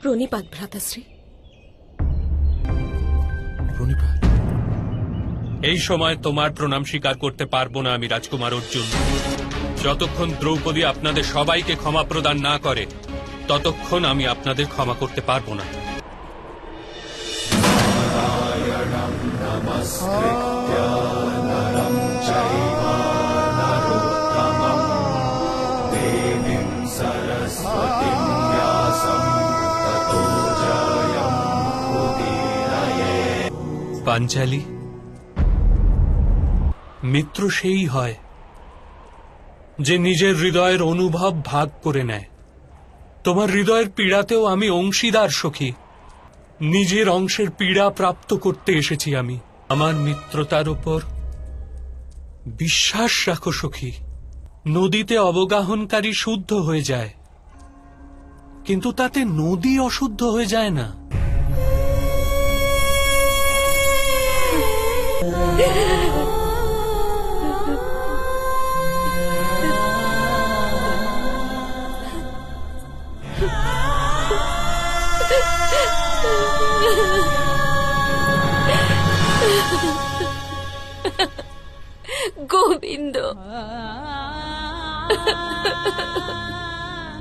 প্রণিপাত ভ্রাতাশ্রী। প্রণিপাত। এই সময় তোমার প্রণাম স্বীকার করতে পারবো না আমি, রাজকুমার অর্জুন। যতক্ষণ দ্রৌপদী আপনাদের সবাইকে ক্ষমা প্রদান না করে ততক্ষণ আমি আপনাদের ক্ষমা করতে পারবো না। পাঞ্চালী, মিত্র সেই হয় যে নিজের হৃদয়ের অনুভব ভাগ করে নেয়। তোমার হৃদয়ের পীড়াতেও আমি অংশীদার সখী। নিজের অংশের পীড়া প্রাপ্ত করতে এসেছি আমি। আমার মিত্রতার উপর বিশ্বাস রাখো সখী। নদীতে অবগাহনকারী শুদ্ধ হয়ে যায়, কিন্তু তাতে নদী অশুদ্ধ হয়ে যায় না। গোবিন্দ।